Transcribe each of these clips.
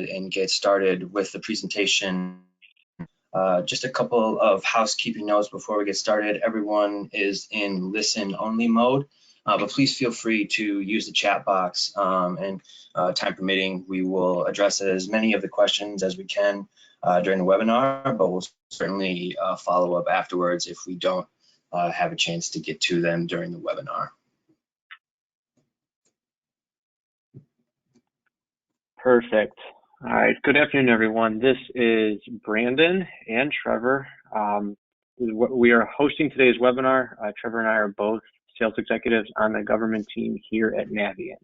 and get started with the presentation. Just a couple of housekeeping notes before we get started. Everyone is in listen-only mode, but please feel free to use the chat box, and time permitting, we will address as many of the questions as we can during the webinar, but we'll certainly follow up afterwards if we don't have a chance to get to them during the webinar. Perfect. All right, good afternoon, everyone. This is Brandon and Trevor. We are hosting today's webinar. Trevor and I are both sales executives on the government team here at Navient.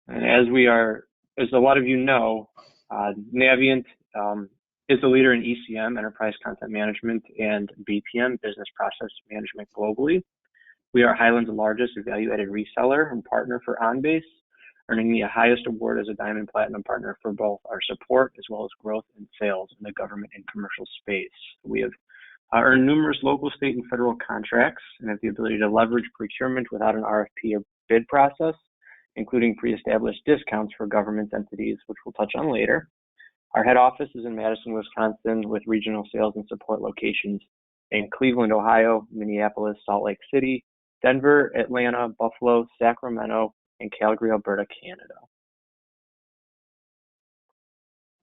And as a lot of you know, Navient is the leader in ECM, Enterprise Content Management, and BPM, Business Process Management globally. We are Highland's largest value-added reseller and partner for OnBase, earning the highest award as a Diamond Platinum partner for both our support as well as growth and sales in the government and commercial space. We have earned numerous local, state, and federal contracts and have the ability to leverage procurement without an RFP or bid process, including pre-established discounts for government entities, which we'll touch on later. Our head office is in Madison, Wisconsin, with regional sales and support locations in Cleveland, Ohio, Minneapolis, Salt Lake City, Denver, Atlanta, Buffalo, Sacramento, and Calgary, Alberta, Canada.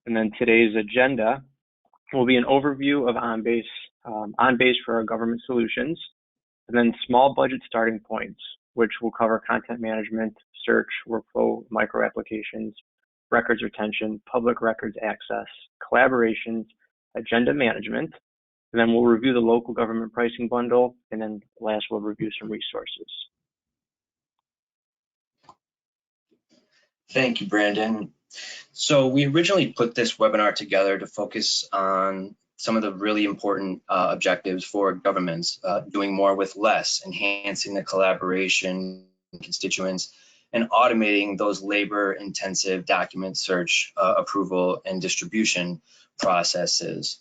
And then today's agenda will be an overview of OnBase for our government solutions, and then small budget starting points, which will cover content management, search, workflow, micro applications, records retention, public records access, collaborations, agenda management. And then we'll review the local government pricing bundle, and then last we'll review some resources. Thank you, Brandon. So we originally put this webinar together to focus on some of the really important objectives for governments, doing more with less, enhancing the collaboration constituents, and automating those labor-intensive document search, approval, and distribution processes.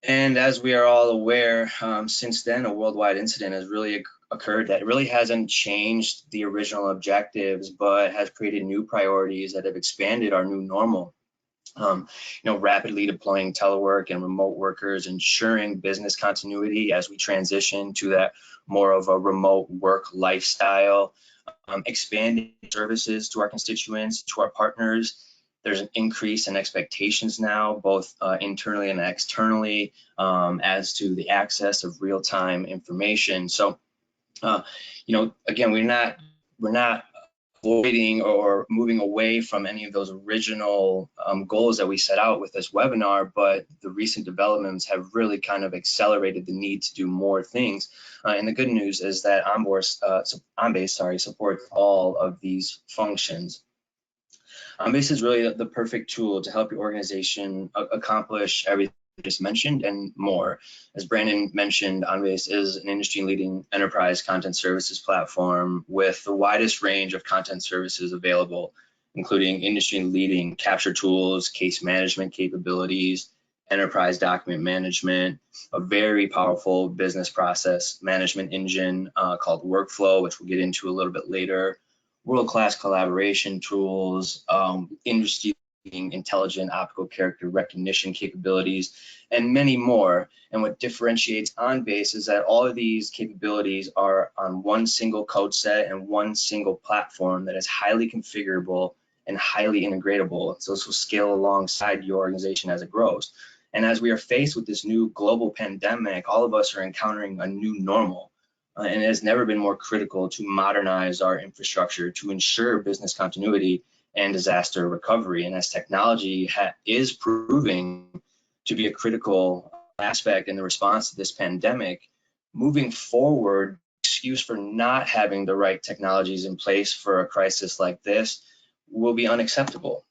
And as we are all aware, since then, a worldwide incident has really occurred that really hasn't changed the original objectives, but has created new priorities that have expanded our new normal. Rapidly deploying telework and remote workers, ensuring business continuity as we transition to that more of a remote work lifestyle, expanding services to our constituents, to our partners. There's an increase in expectations now, both internally and externally, as to the access of real-time information. So, again, we're not avoiding or moving away from any of those original goals that we set out with this webinar, but the recent developments have really kind of accelerated the need to do more things. And the good news is that OnBase supports all of these functions. OnBase is really the perfect tool to help your organization accomplish everything I just mentioned and more. As Brandon mentioned, OnBase is an industry-leading enterprise content services platform with the widest range of content services available, including industry-leading capture tools, case management capabilities, enterprise document management, a very powerful business process management engine called Workflow, which we'll get into a little bit later, world-class collaboration tools, industry-leading intelligent optical character recognition capabilities, and many more. And what differentiates OnBase is that all of these capabilities are on one single code set and one single platform that is highly configurable and highly integratable. So this will scale alongside your organization as it grows. And as we are faced with this new global pandemic, all of us are encountering a new normal. And it has never been more critical to modernize our infrastructure to ensure business continuity and disaster recovery. And as technology is proving to be a critical aspect in the response to this pandemic, moving forward, excuse for not having the right technologies in place for a crisis like this will be unacceptable.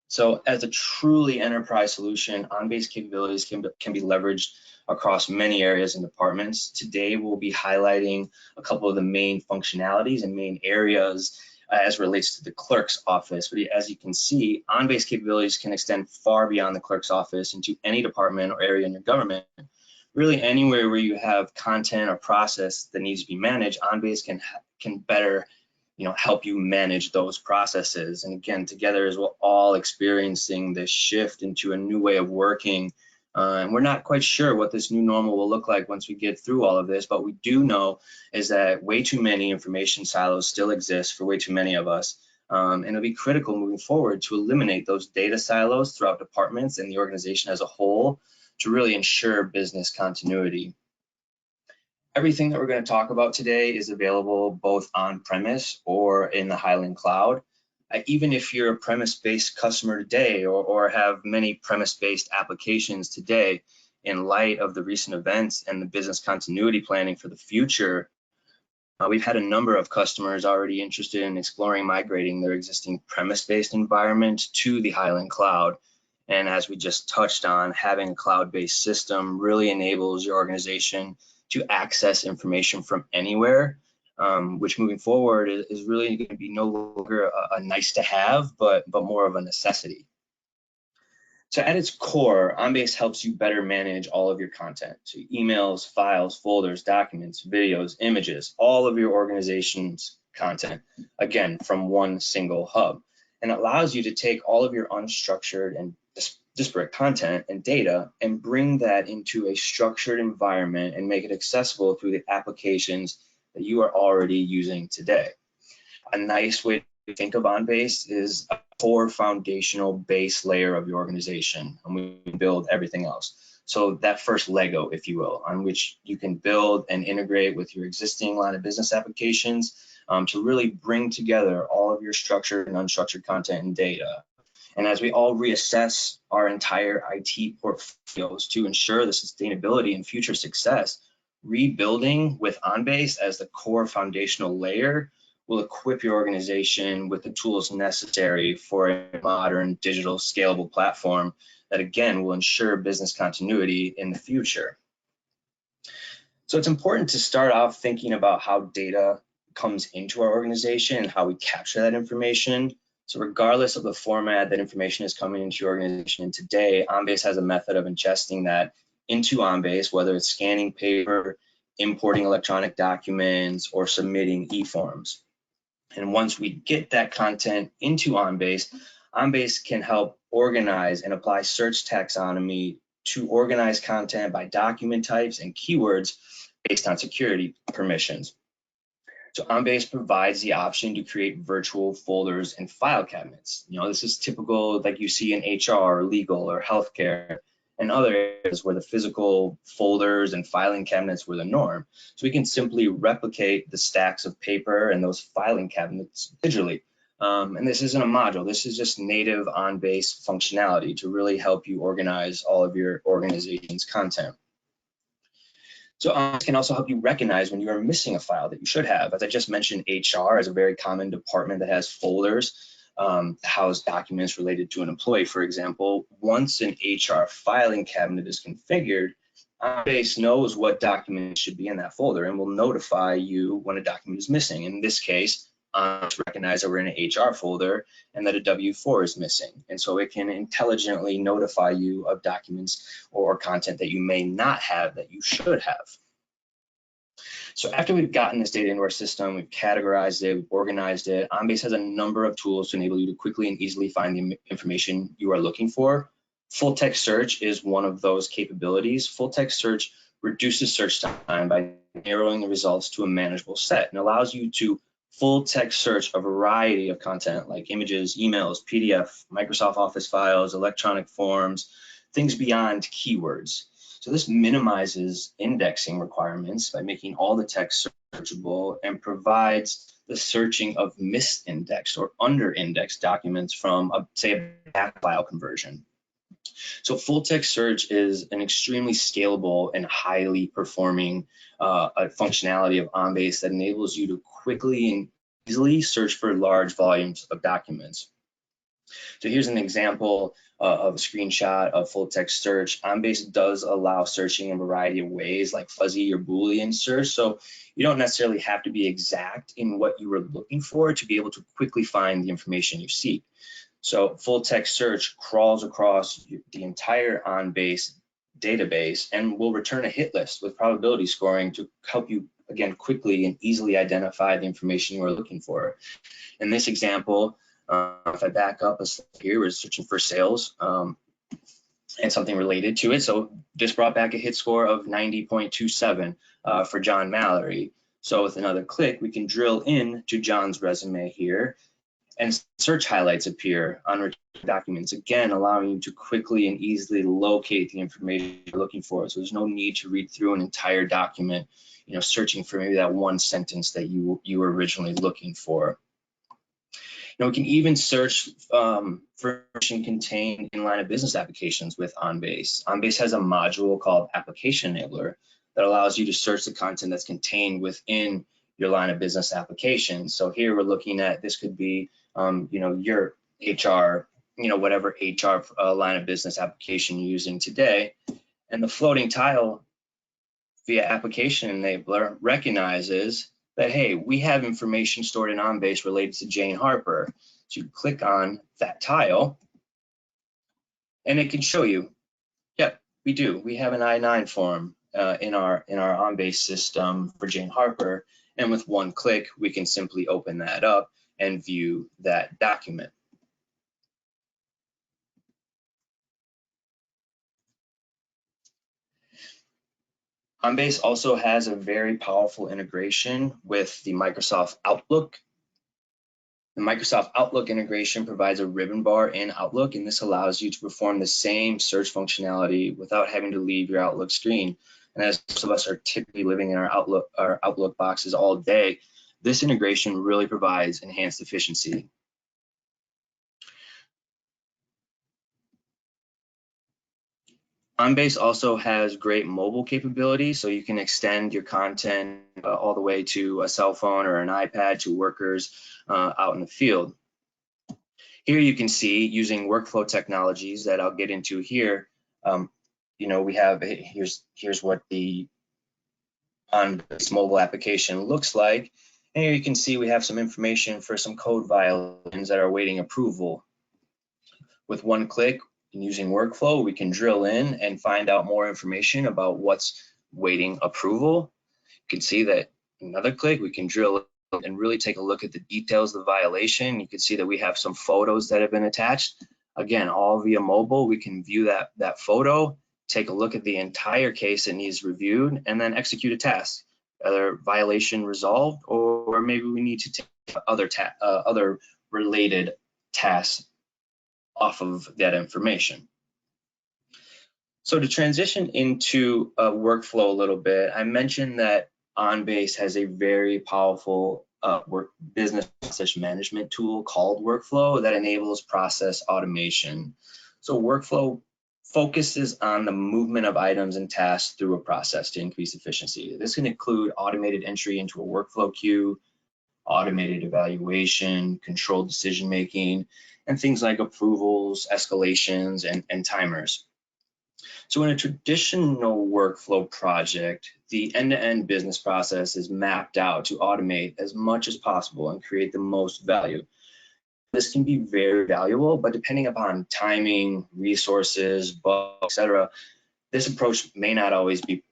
So as a truly enterprise solution, OnBase capabilities can be leveraged across many areas and departments. Today, we'll be highlighting a couple of the main functionalities and main areas as relates to the clerk's office. But as you can see, OnBase capabilities can extend far beyond the clerk's office into any department or area in your government. Really anywhere where you have content or process that needs to be managed, OnBase can better help you manage those processes. And again, together as we're all experiencing this shift into a new way of working, and we're not quite sure what this new normal will look like once we get through all of this, but we do know is that way too many information silos still exist for way too many of us. And it'll be critical moving forward to eliminate those data silos throughout departments and the organization as a whole to really ensure business continuity. Everything that we're going to talk about today is available both on-premise or in the Highland Cloud. Even if you're a premise-based customer today or have many premise-based applications today, in light of the recent events and the business continuity planning for the future, we've had a number of customers already interested in exploring migrating their existing premise-based environment to the Highland Cloud. And as we just touched on, having a cloud-based system really enables your organization to access information from anywhere, which moving forward is really going to be no longer a nice to have, but more of a necessity. So at its core, OnBase helps you better manage all of your content. So emails, files, folders, documents, videos, images, all of your organization's content, again, from one single hub. And it allows you to take all of your unstructured and disparate content and data and bring that into a structured environment and make it accessible through the applications that you are already using today. A nice way to think of OnBase is a core foundational base layer of your organization, and we build everything else. So that first Lego, if you will, on which you can build and integrate with your existing line of business applications to really bring together all of your structured and unstructured content and data. And as we all reassess our entire IT portfolios to ensure the sustainability and future success, rebuilding with OnBase as the core foundational layer will equip your organization with the tools necessary for a modern digital scalable platform that again will ensure business continuity in the future. So it's important to start off thinking about how data comes into our organization and how we capture that information. So regardless of the format that information is coming into your organization in today, OnBase has a method of ingesting that into OnBase, whether it's scanning paper, importing electronic documents, or submitting e-forms. And once we get that content into OnBase, OnBase can help organize and apply search taxonomy to organize content by document types and keywords based on security permissions. So OnBase provides the option to create virtual folders and file cabinets. This is typical like you see in HR, legal, or healthcare, and other areas where the physical folders and filing cabinets were the norm. So we can simply replicate the stacks of paper and those filing cabinets digitally. And this isn't a module, this is just native OnBase functionality to really help you organize all of your organization's content. So OnBase can also help you recognize when you are missing a file that you should have. As I just mentioned, HR is a very common department that has folders to house documents related to an employee, for example. Once an HR filing cabinet is configured, OnBase knows what documents should be in that folder and will notify you when a document is missing. In this case, recognize that we're in an HR folder and that a W-4 is missing. And so it can intelligently notify you of documents or content that you may not have that you should have. So after we've gotten this data into our system, we've categorized it, we've organized it, OnBase has a number of tools to enable you to quickly and easily find the information you are looking for. Full text search is one of those capabilities. Full text search reduces search time by narrowing the results to a manageable set and allows you to full text search a variety of content like images, emails, PDF, Microsoft Office files, electronic forms, things beyond keywords. So this minimizes indexing requirements by making all the text searchable and provides the searching of misindexed or under-indexed documents from, say, a back file conversion. So full text search is an extremely scalable and highly performing functionality of OnBase that enables you to quickly and easily search for large volumes of documents. So here's an example of a screenshot of full text search. OnBase does allow searching in a variety of ways like fuzzy or Boolean search. So you don't necessarily have to be exact in what you were looking for to be able to quickly find the information you seek. So full text search crawls across the entire OnBase database and will return a hit list with probability scoring to help you again, quickly and easily identify the information you are looking for. In this example, if I back up a step here, we're searching for sales and something related to it. So this brought back a hit score of 90.27 for John Mallory. So with another click, we can drill in to John's resume here, and search highlights appear on documents, again, allowing you to quickly and easily locate the information you're looking for. So there's no need to read through an entire document, searching for maybe that one sentence that you were originally looking for. We can even search for information contained in line of business applications with OnBase. OnBase has a module called Application Enabler that allows you to search the content that's contained within your line of business application. So here we're looking at, this could be, your HR, whatever HR line of business application you're using today. And the floating tile via Application Enabler recognizes that, hey, we have information stored in OnBase related to Jane Harper. So you click on that tile and it can show you, yep, we do. We have an I-9 form in our OnBase system for Jane Harper. And with one click, we can simply open that up and view that document. OnBase also has a very powerful integration with the Microsoft Outlook. The Microsoft Outlook integration provides a ribbon bar in Outlook, and this allows you to perform the same search functionality without having to leave your Outlook screen. And as most of us are typically living in our Outlook boxes all day, this integration really provides enhanced efficiency. OnBase also has great mobile capabilities, so you can extend your content all the way to a cell phone or an iPad to workers out in the field. Here you can see, using workflow technologies that I'll get into here, we have, here's what the OnBase mobile application looks like. And here you can see we have some information for some code violations that are awaiting approval. With one click, and using workflow, we can drill in and find out more information about what's waiting approval. You can see that another click, we can drill in and really take a look at the details of the violation. You can see that we have some photos that have been attached. Again, all via mobile, we can view that photo, take a look at the entire case that needs reviewed, and then execute a task, either violation resolved, or maybe we need to take other related tasks off of that information. So to transition into a workflow a little bit, I mentioned that OnBase has a very powerful business process management tool called Workflow that enables process automation. So Workflow focuses on the movement of items and tasks through a process to increase efficiency. This can include automated entry into a workflow queue, automated evaluation, controlled decision-making, and things like approvals, escalations, and timers. So in a traditional workflow project, the end-to-end business process is mapped out to automate as much as possible and create the most value. This can be very valuable, but depending upon timing, resources, bugs, etc., this approach may not always be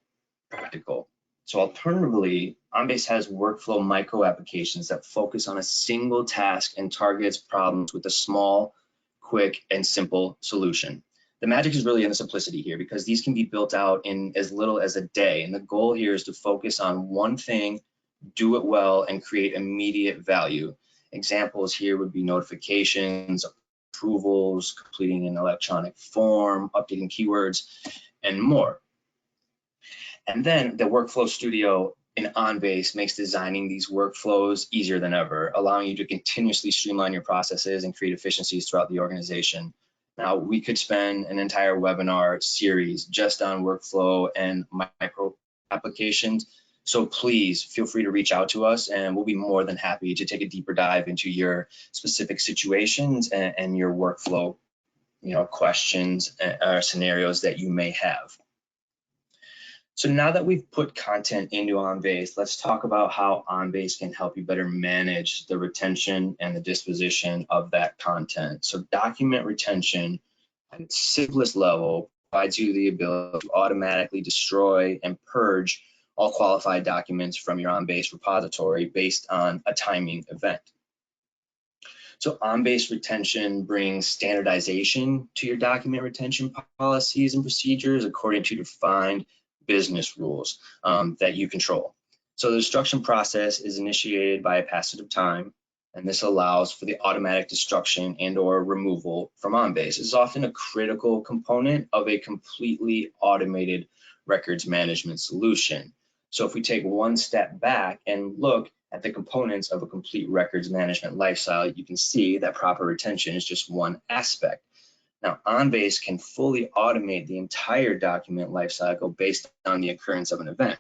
practical. So alternatively, OnBase has workflow micro applications that focus on a single task and targets problems with a small, quick, and simple solution. The magic is really in the simplicity here, because these can be built out in as little as a day. And the goal here is to focus on one thing, do it well, and create immediate value. Examples here would be notifications, approvals, completing an electronic form, updating keywords, and more. And then the Workflow Studio in OnBase makes designing these workflows easier than ever, allowing you to continuously streamline your processes and create efficiencies throughout the organization. Now, we could spend an entire webinar series just on workflow and micro applications. So please feel free to reach out to us, and we'll be more than happy to take a deeper dive into your specific situations and your workflow, questions or scenarios that you may have. So now that we've put content into OnBase, let's talk about how OnBase can help you better manage the retention and the disposition of that content. So document retention at its simplest level provides you the ability to automatically destroy and purge all qualified documents from your OnBase repository based on a timing event. So OnBase retention brings standardization to your document retention policies and procedures according to defined business rules that you control. So the destruction process is initiated by a passage of time, and this allows for the automatic destruction and or removal from OnBase. It's often a critical component of a completely automated records management solution. So if we take one step back and look at the components of a complete records management lifecycle, you can see that proper retention is just one aspect. Now, OnBase can fully automate the entire document lifecycle based on the occurrence of an event.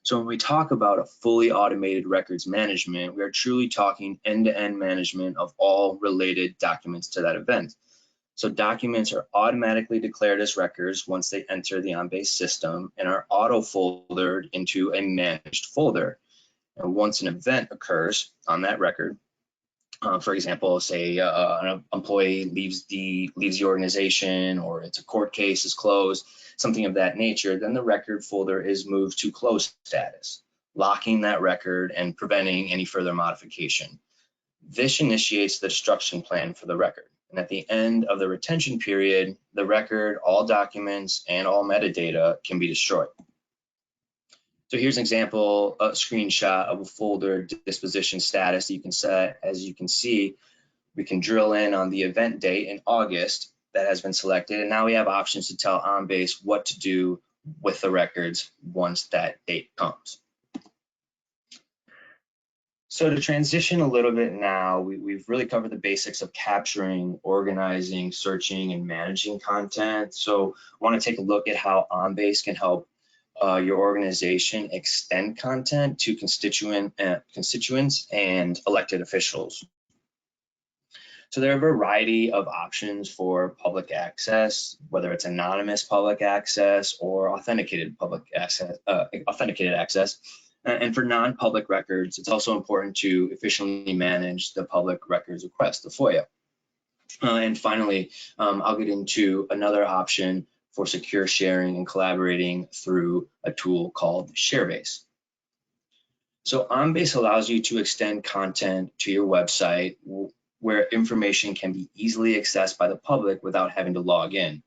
So when we talk about a fully automated records management, we are truly talking end-to-end management of all related documents to that event. So documents are automatically declared as records once they enter the OnBase system and are auto-foldered into a managed folder. And once an event occurs on that record, for example, say an employee leaves the organization, or it's a court case is closed, something of that nature, then the record folder is moved to closed status, locking that record and preventing any further modification. This initiates the destruction plan for the record. And at the end of the retention period, the record, all documents, and all metadata can be destroyed. So here's an example, a screenshot of a folder disposition status that you can set. As you can see, we can drill in on the event date in August that has been selected. And now we have options to tell OnBase what to do with the records once that date comes. So to transition a little bit now, we've really covered the basics of capturing, organizing, searching, and managing content. So I want to take a look at how OnBase can help your organization extend content to constituents and elected officials. So there are a variety of options for public access, whether it's anonymous public access or authenticated public access, And for non-public records, it's also important to efficiently manage the public records request, the FOIA. And finally, I'll get into another option for secure sharing and collaborating through a tool called ShareBase. So OnBase allows you to extend content to your website where information can be easily accessed by the public without having to log in.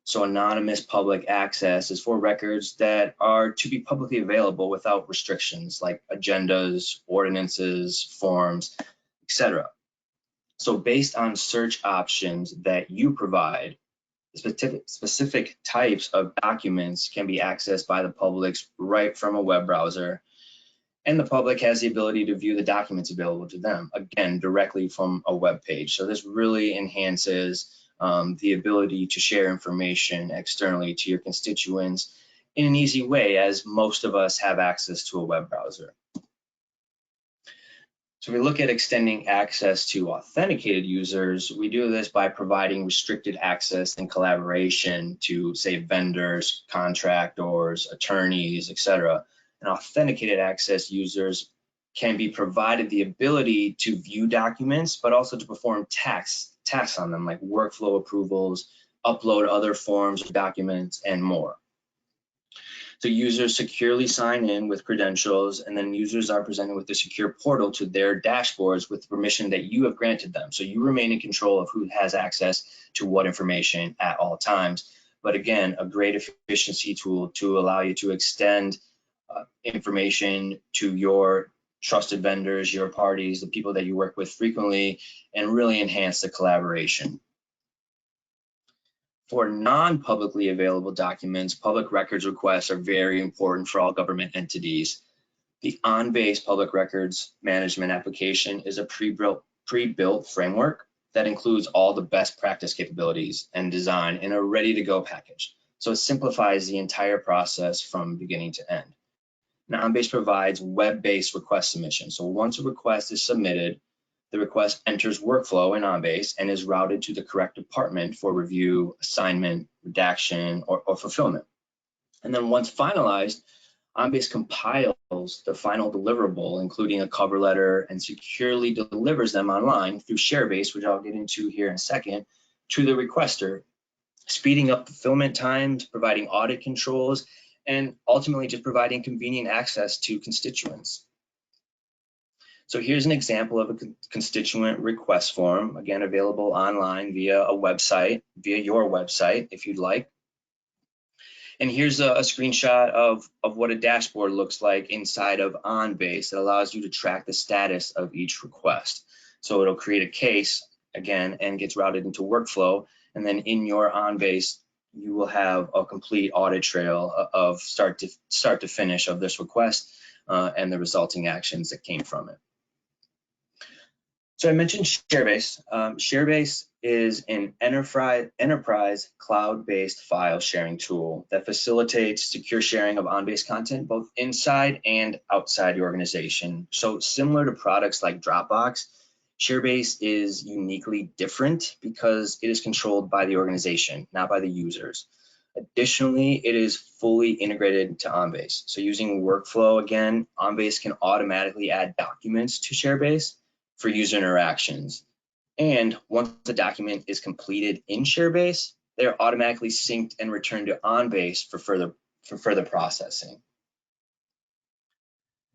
So anonymous public access is for records that are to be publicly available without restrictions like agendas, ordinances, forms, etc. So based on search options that you provide, specific types of documents can be accessed by the public right from a web browser, and the public has the ability to view the documents available to them, again, directly from a web page. So this really enhances the ability to share information externally to your constituents in an easy way, as most of us have access to a web browser. So we look at extending access to authenticated users. We do this by providing restricted access and collaboration to, say, vendors, contractors, attorneys, etc. And authenticated access users can be provided the ability to view documents, but also to perform tasks on them, like workflow approvals, upload other forms of documents, and more. So users securely sign in with credentials, and then users are presented with a secure portal to their dashboards with permission that you have granted them. So you remain in control of who has access to what information at all times. But again, a great efficiency tool to allow you to extend information to your trusted vendors, your parties, the people that you work with frequently, and really enhance the collaboration. For non-publicly available documents, public records requests are very important for all government entities. The OnBase public records management application is a pre-built framework that includes all the best practice capabilities and design in a ready-to-go package. So it simplifies the entire process from beginning to end. Now, OnBase provides web-based request submission. So once a request is submitted, the request enters workflow in OnBase and is routed to the correct department for review, assignment, redaction, or fulfillment. And then once finalized, OnBase compiles the final deliverable, including a cover letter, and securely delivers them online through ShareBase, which I'll get into here in a second, to the requester, speeding up fulfillment times, providing audit controls, and ultimately just providing convenient access to constituents. So here's an example of a constituent request form, again, available online via a website, via your website, if you'd like. And here's a screenshot of what a dashboard looks like inside of OnBase that allows you to track the status of each request. So it'll create a case, again, and gets routed into workflow. And then in your OnBase, you will have a complete audit trail of start to finish of this request and the resulting actions that came from it. So I mentioned ShareBase. ShareBase is an enterprise cloud-based file sharing tool that facilitates secure sharing of OnBase content both inside and outside the organization. So similar to products like Dropbox, ShareBase is uniquely different because it is controlled by the organization, not by the users. Additionally, it is fully integrated to OnBase. So using workflow, again, OnBase can automatically add documents to ShareBase for user interactions. And once the document is completed in ShareBase, they're automatically synced and returned to OnBase for further processing.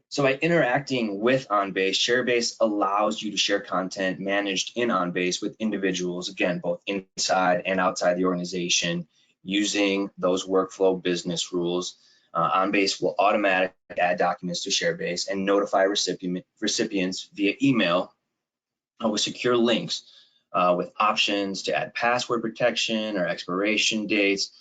So by interacting with OnBase, ShareBase allows you to share content managed in OnBase with individuals, again, both inside and outside the organization, using those workflow business rules. OnBase will automatically add documents to ShareBase and notify recipients via email with secure links with options to add password protection or expiration dates.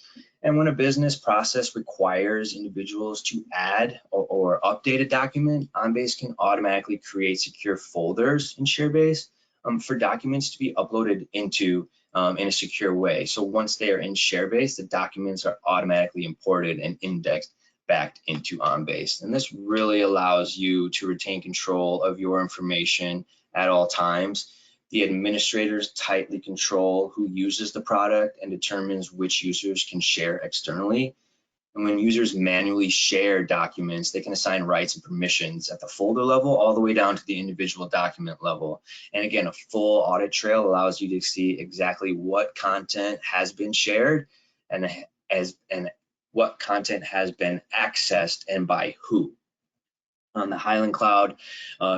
And when a business process requires individuals to add or update a document, OnBase can automatically create secure folders in ShareBase for documents to be uploaded into in a secure way. So once they are in ShareBase, the documents are automatically imported and indexed back into OnBase. And this really allows you to retain control of your information at all times. The administrators tightly control who uses the product and determines which users can share externally. And when users manually share documents, they can assign rights and permissions at the folder level all the way down to the individual document level. And again, a full audit trail allows you to see exactly what content has been shared and what content has been accessed and by who. The Highland Cloud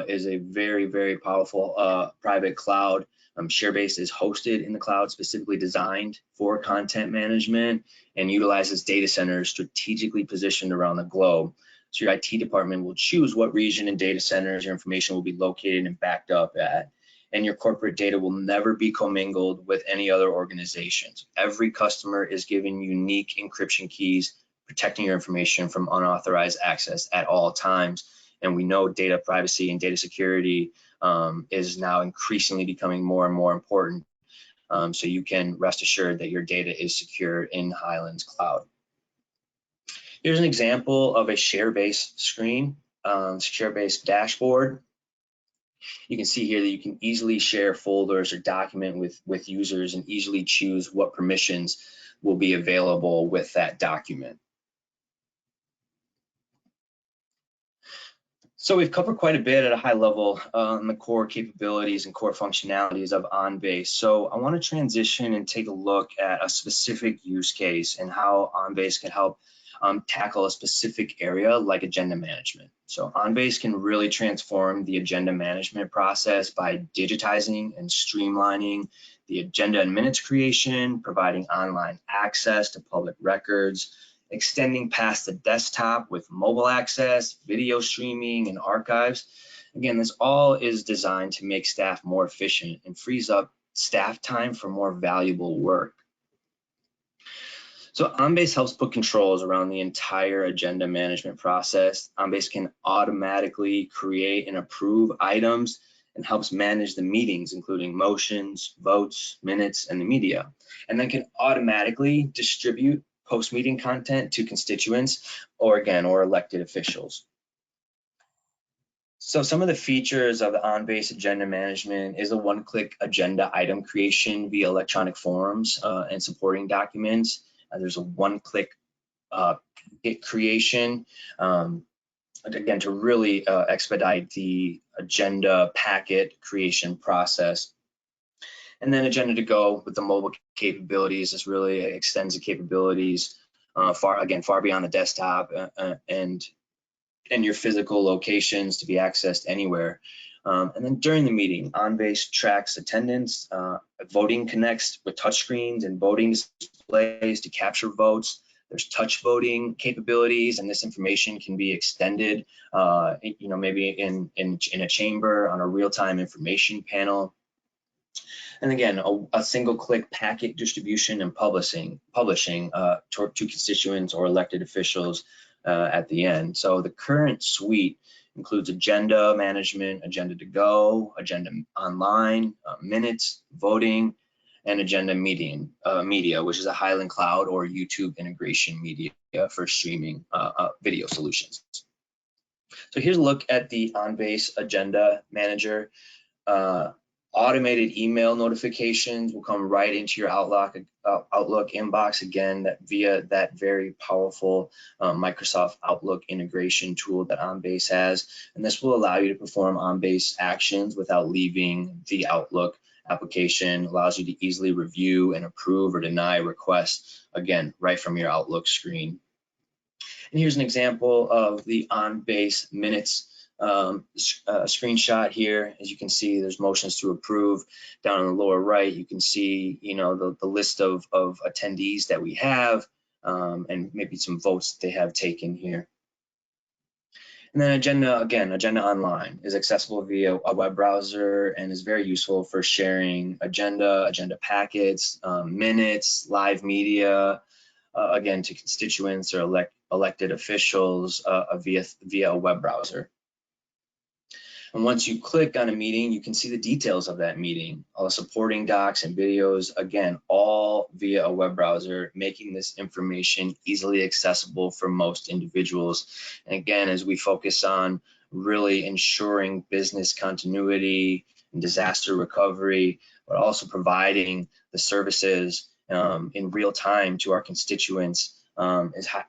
is a very, very powerful private cloud. ShareBase is hosted in the cloud, specifically designed for content management, and utilizes data centers strategically positioned around the globe. So your IT department will choose what region and data centers your information will be located and backed up at. And your corporate data will never be commingled with any other organizations. Every customer is given unique encryption keys, protecting your information from unauthorized access at all times. And we know data privacy and data security is now increasingly becoming more and more important. So you can rest assured that your data is secure in Highlands Cloud. Here's an example of a ShareBase screen, ShareBase dashboard. You can see here that you can easily share folders or document with users and easily choose what permissions will be available with that document. So we've covered quite a bit at a high level on the core capabilities and core functionalities of OnBase. So I want to transition and take a look at a specific use case and how OnBase can help tackle a specific area like agenda management. So OnBase can really transform the agenda management process by digitizing and streamlining the agenda and minutes creation, providing online access to public records, extending past the desktop with mobile access, video streaming, and archives. Again, this all is designed to make staff more efficient and frees up staff time for more valuable work. So OnBase helps put controls around the entire agenda management process. OnBase can automatically create and approve items and helps manage the meetings, including motions, votes, minutes, and the media, and then can automatically distribute post-meeting content to constituents or elected officials. So some of the features of the OnBase agenda management is a one-click agenda item creation via electronic forms and supporting documents. There's a one-click packet creation, again, to really expedite the agenda packet creation process. And then agenda to go with the mobile capabilities. This really extends the capabilities far beyond the desktop and your physical locations to be accessed anywhere. And then during the meeting, OnBase tracks attendance. Voting connects with touchscreens and voting displays to capture votes. There's touch voting capabilities, and this information can be extended, maybe in a chamber on a real-time information panel. And again, a single-click packet distribution and publishing to constituents or elected officials at the end. So the current suite includes agenda management, agenda to go, agenda online, minutes, voting, and agenda media, which is a Highland Cloud or YouTube integration media for streaming video solutions. So here's a look at the OnBase Agenda Manager. Automated email notifications will come right into your Outlook inbox, again, via that very powerful Microsoft Outlook integration tool that OnBase has. And this will allow you to perform OnBase actions without leaving the Outlook application. Allows you to easily review and approve or deny requests, again, right from your Outlook screen. And here's an example of the OnBase minutes screenshot here. As you can see, there's motions to approve. Down in the lower right, you can see, the list of attendees that we have, and maybe some votes that they have taken here. And then Agenda Online is accessible via a web browser and is very useful for sharing agenda packets, minutes, live media, again, to constituents or elected officials via a web browser. And once you click on a meeting, you can see the details of that meeting, all the supporting docs and videos, again, all via a web browser, making this information easily accessible for most individuals. And again, as we focus on really ensuring business continuity and disaster recovery, but also providing the services in real time to our constituents,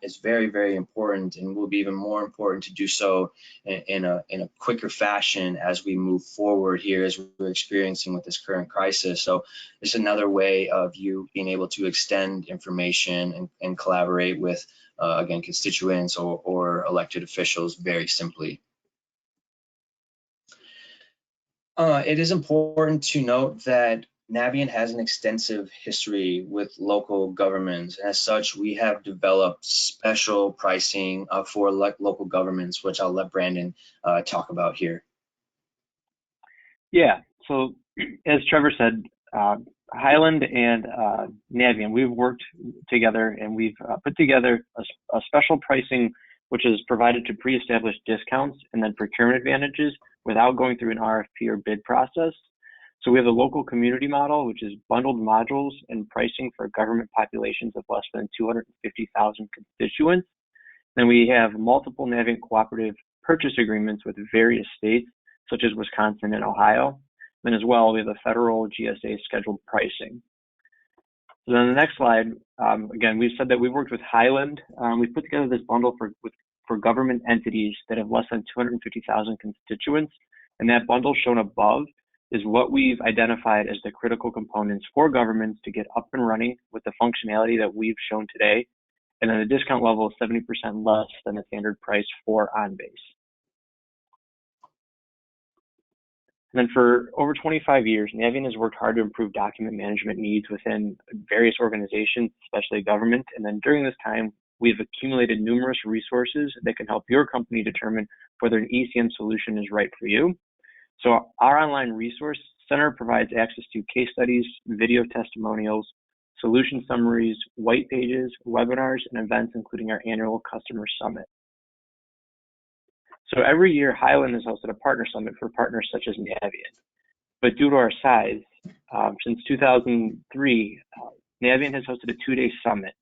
is very, very important, and will be even more important to do so in a quicker fashion as we move forward here, as we're experiencing with this current crisis. So it's another way of you being able to extend information and collaborate with, again, constituents or elected officials very simply. It is important to note that Navient has an extensive history with local governments. As such, we have developed special pricing for local governments, which I'll let Brandon talk about here. Yeah, so as Trevor said, Highland and Navient, we've worked together and we've put together a special pricing which is provided to pre-established discounts and then procurement advantages without going through an RFP or bid process. So we have the local community model, which is bundled modules and pricing for government populations of less than 250,000 constituents. Then we have multiple Navient cooperative purchase agreements with various states, such as Wisconsin and Ohio. Then as well, we have the federal GSA scheduled pricing. So then the next slide, again, we've said that we've worked with Highland. We've put together this bundle for government entities that have less than 250,000 constituents. And that bundle shown above is what we've identified as the critical components for governments to get up and running with the functionality that we've shown today. And then the discount level is 70% less than the standard price for OnBase. And then for over 25 years, Navient has worked hard to improve document management needs within various organizations, especially government. And then during this time, we've accumulated numerous resources that can help your company determine whether an ECM solution is right for you. So our online resource center provides access to case studies, video testimonials, solution summaries, white pages, webinars, and events, including our annual customer summit. So every year, Highland has hosted a partner summit for partners such as Navient. But due to our size, since 2003, Navient has hosted a two-day summit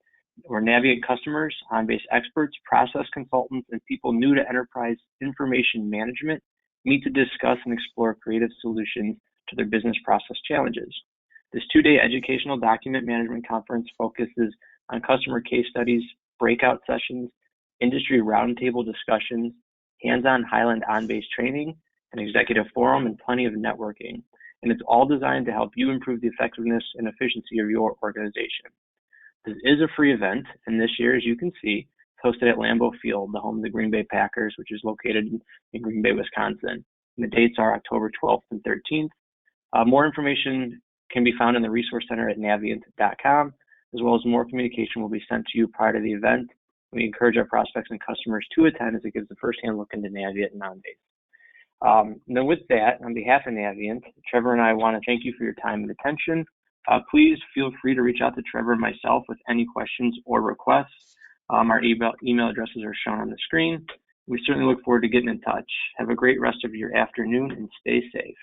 where Navient customers, OnBase experts, process consultants, and people new to enterprise information management meet to discuss and explore creative solutions to their business process challenges. This two-day educational document management conference focuses on customer case studies, breakout sessions, industry roundtable discussions, hands-on Highland OnBase training, an executive forum, and plenty of networking. And it's all designed to help you improve the effectiveness and efficiency of your organization. This is a free event, and this year, as you can see, it's hosted at Lambeau Field, the home of the Green Bay Packers, which is located in Green Bay, Wisconsin. And the dates are October 12th and 13th. More information can be found in the Resource Center at navient.com, as well as more communication will be sent to you prior to the event. We encourage our prospects and customers to attend as it gives a firsthand look into Navient and OnBase. Then with that, on behalf of Navient, Trevor and I want to thank you for your time and attention. Please feel free to reach out to Trevor and myself with any questions or requests. Our email addresses are shown on the screen. We certainly look forward to getting in touch. Have a great rest of your afternoon and stay safe.